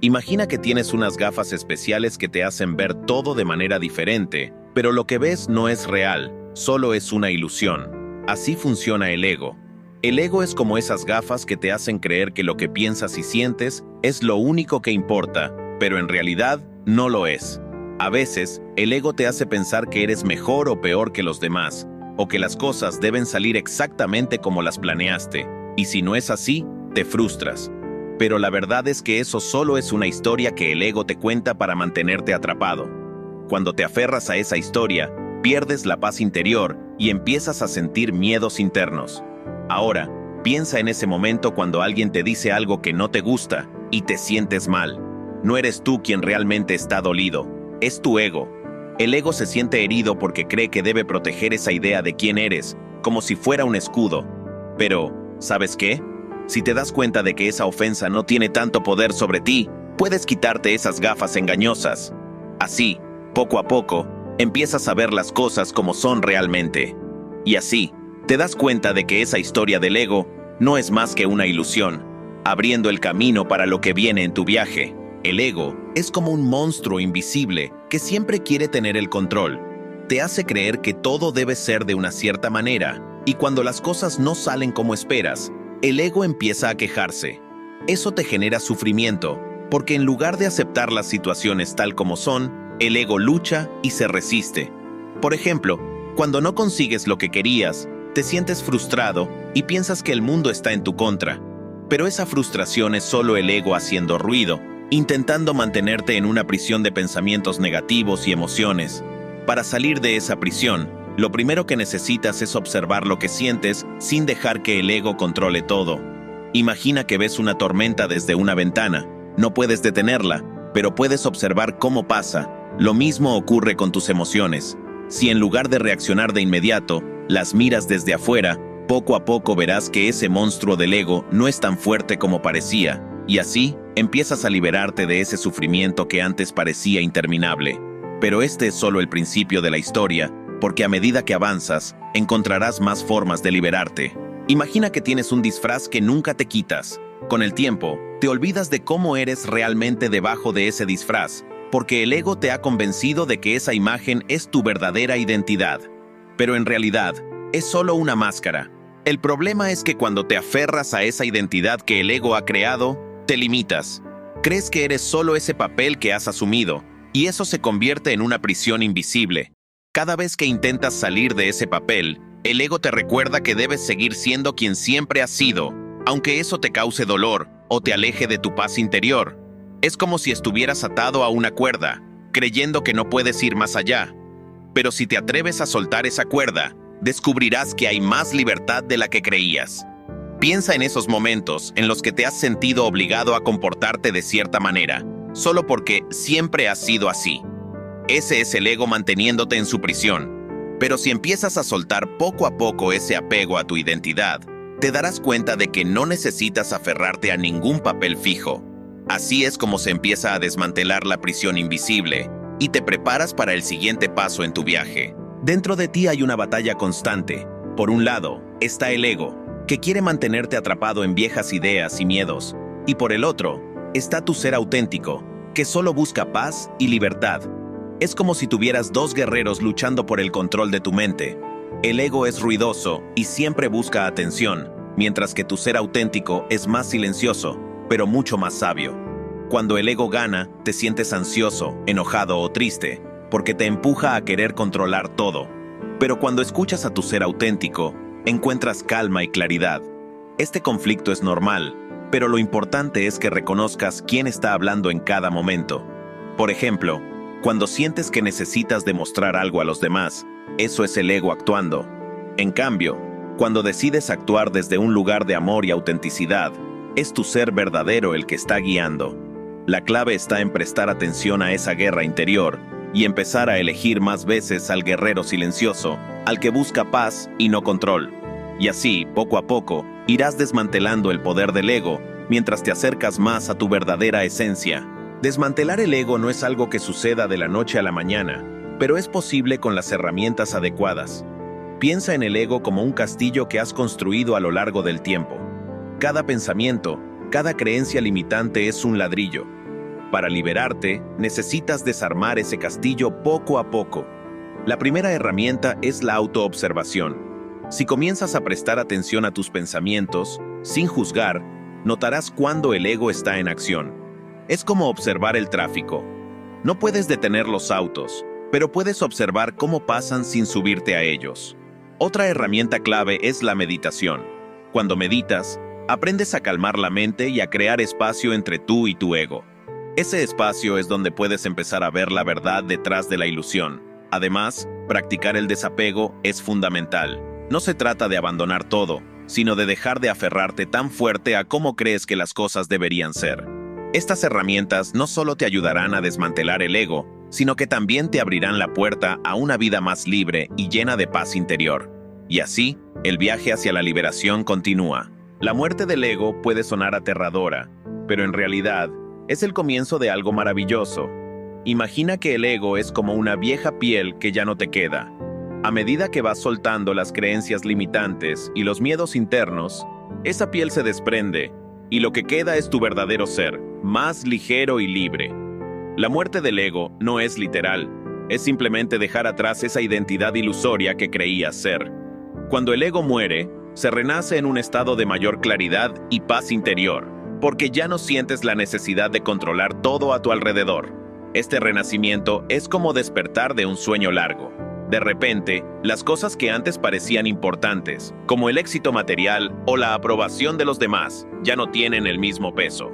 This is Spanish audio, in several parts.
Imagina que tienes unas gafas especiales que te hacen ver todo de manera diferente, pero lo que ves no es real, solo es una ilusión. Así funciona el ego. El ego es como esas gafas que te hacen creer que lo que piensas y sientes es lo único que importa, pero en realidad no lo es. A veces, el ego te hace pensar que eres mejor o peor que los demás, o que las cosas deben salir exactamente como las planeaste, y si no es así, te frustras. Pero la verdad es que eso solo es una historia que el ego te cuenta para mantenerte atrapado. Cuando te aferras a esa historia, pierdes la paz interior y empiezas a sentir miedos internos. Ahora, piensa en ese momento cuando alguien te dice algo que no te gusta y te sientes mal. No eres tú quien realmente está dolido, es tu ego. El ego se siente herido porque cree que debe proteger esa idea de quién eres, como si fuera un escudo. Pero, ¿sabes qué? Si te das cuenta de que esa ofensa no tiene tanto poder sobre ti, puedes quitarte esas gafas engañosas. Así, poco a poco, empiezas a ver las cosas como son realmente. Y así, te das cuenta de que esa historia del ego no es más que una ilusión, abriendo el camino para lo que viene en tu viaje. El ego es como un monstruo invisible que siempre quiere tener el control. Te hace creer que todo debe ser de una cierta manera, y cuando las cosas no salen como esperas, el ego empieza a quejarse. Eso te genera sufrimiento, porque en lugar de aceptar las situaciones tal como son, el ego lucha y se resiste. Por ejemplo, cuando no consigues lo que querías, te sientes frustrado y piensas que el mundo está en tu contra. Pero esa frustración es solo el ego haciendo ruido, intentando mantenerte en una prisión de pensamientos negativos y emociones. Para salir de esa prisión, lo primero que necesitas es observar lo que sientes sin dejar que el ego controle todo. Imagina que ves una tormenta desde una ventana. No puedes detenerla, pero puedes observar cómo pasa. Lo mismo ocurre con tus emociones. Si en lugar de reaccionar de inmediato, las miras desde afuera, poco a poco verás que ese monstruo del ego no es tan fuerte como parecía, y así empiezas a liberarte de ese sufrimiento que antes parecía interminable. Pero este es solo el principio de la historia, porque a medida que avanzas, encontrarás más formas de liberarte. Imagina que tienes un disfraz que nunca te quitas. Con el tiempo, te olvidas de cómo eres realmente debajo de ese disfraz, porque el ego te ha convencido de que esa imagen es tu verdadera identidad. Pero en realidad, es solo una máscara. El problema es que cuando te aferras a esa identidad que el ego ha creado, te limitas. Crees que eres solo ese papel que has asumido, y eso se convierte en una prisión invisible. Cada vez que intentas salir de ese papel, el ego te recuerda que debes seguir siendo quien siempre has sido, aunque eso te cause dolor o te aleje de tu paz interior. Es como si estuvieras atado a una cuerda, creyendo que no puedes ir más allá. Pero si te atreves a soltar esa cuerda, descubrirás que hay más libertad de la que creías. Piensa en esos momentos en los que te has sentido obligado a comportarte de cierta manera, solo porque siempre has sido así. Ese es el ego manteniéndote en su prisión. Pero si empiezas a soltar poco a poco ese apego a tu identidad, te darás cuenta de que no necesitas aferrarte a ningún papel fijo. Así es como se empieza a desmantelar la prisión invisible y te preparas para el siguiente paso en tu viaje. Dentro de ti hay una batalla constante. Por un lado, está el ego, que quiere mantenerte atrapado en viejas ideas y miedos. Y por el otro, está tu ser auténtico, que solo busca paz y libertad. Es como si tuvieras dos guerreros luchando por el control de tu mente. El ego es ruidoso y siempre busca atención, mientras que tu ser auténtico es más silencioso, pero mucho más sabio. Cuando el ego gana, te sientes ansioso, enojado o triste, porque te empuja a querer controlar todo. Pero cuando escuchas a tu ser auténtico, encuentras calma y claridad. Este conflicto es normal, pero lo importante es que reconozcas quién está hablando en cada momento. Por ejemplo, cuando sientes que necesitas demostrar algo a los demás, eso es el ego actuando. En cambio, cuando decides actuar desde un lugar de amor y autenticidad, es tu ser verdadero el que está guiando. La clave está en prestar atención a esa guerra interior y empezar a elegir más veces al guerrero silencioso, al que busca paz y no control. Y así, poco a poco, irás desmantelando el poder del ego mientras te acercas más a tu verdadera esencia. Desmantelar el ego no es algo que suceda de la noche a la mañana, pero es posible con las herramientas adecuadas. Piensa en el ego como un castillo que has construido a lo largo del tiempo. Cada pensamiento, cada creencia limitante es un ladrillo. Para liberarte, necesitas desarmar ese castillo poco a poco. La primera herramienta es la autoobservación. Si comienzas a prestar atención a tus pensamientos, sin juzgar, notarás cuándo el ego está en acción. Es como observar el tráfico. No puedes detener los autos, pero puedes observar cómo pasan sin subirte a ellos. Otra herramienta clave es la meditación. Cuando meditas, aprendes a calmar la mente y a crear espacio entre tú y tu ego. Ese espacio es donde puedes empezar a ver la verdad detrás de la ilusión. Además, practicar el desapego es fundamental. No se trata de abandonar todo, sino de dejar de aferrarte tan fuerte a cómo crees que las cosas deberían ser. Estas herramientas no solo te ayudarán a desmantelar el ego, sino que también te abrirán la puerta a una vida más libre y llena de paz interior. Y así, el viaje hacia la liberación continúa. La muerte del ego puede sonar aterradora, pero en realidad es el comienzo de algo maravilloso. Imagina que el ego es como una vieja piel que ya no te queda. A medida que vas soltando las creencias limitantes y los miedos internos, esa piel se desprende y lo que queda es tu verdadero ser, más ligero y libre. La muerte del ego no es literal, es simplemente dejar atrás esa identidad ilusoria que creías ser. Cuando el ego muere, se renace en un estado de mayor claridad y paz interior, porque ya no sientes la necesidad de controlar todo a tu alrededor. Este renacimiento es como despertar de un sueño largo. De repente, las cosas que antes parecían importantes, como el éxito material o la aprobación de los demás, ya no tienen el mismo peso.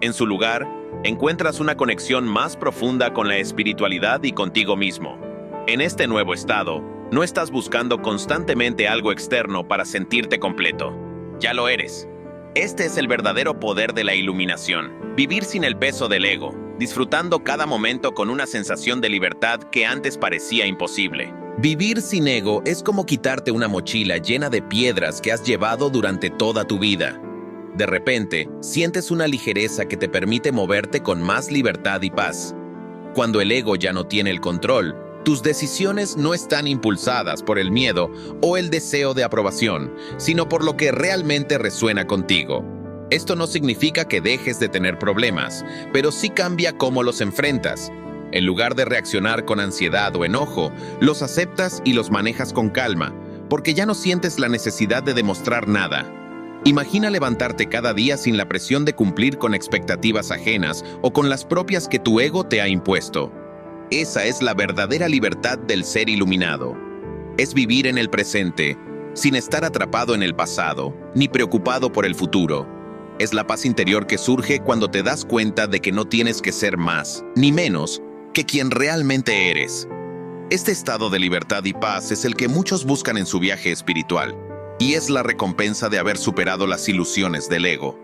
En su lugar, encuentras una conexión más profunda con la espiritualidad y contigo mismo. En este nuevo estado, no estás buscando constantemente algo externo para sentirte completo. Ya lo eres. Este es el verdadero poder de la iluminación. Vivir sin el peso del ego, disfrutando cada momento con una sensación de libertad que antes parecía imposible. Vivir sin ego es como quitarte una mochila llena de piedras que has llevado durante toda tu vida. De repente, sientes una ligereza que te permite moverte con más libertad y paz. Cuando el ego ya no tiene el control, tus decisiones no están impulsadas por el miedo o el deseo de aprobación, sino por lo que realmente resuena contigo. Esto no significa que dejes de tener problemas, pero sí cambia cómo los enfrentas. En lugar de reaccionar con ansiedad o enojo, los aceptas y los manejas con calma, porque ya no sientes la necesidad de demostrar nada. Imagina levantarte cada día sin la presión de cumplir con expectativas ajenas o con las propias que tu ego te ha impuesto. Esa es la verdadera libertad del ser iluminado. Es vivir en el presente, sin estar atrapado en el pasado, ni preocupado por el futuro. Es la paz interior que surge cuando te das cuenta de que no tienes que ser más, ni menos, que quien realmente eres. Este estado de libertad y paz es el que muchos buscan en su viaje espiritual, y es la recompensa de haber superado las ilusiones del ego.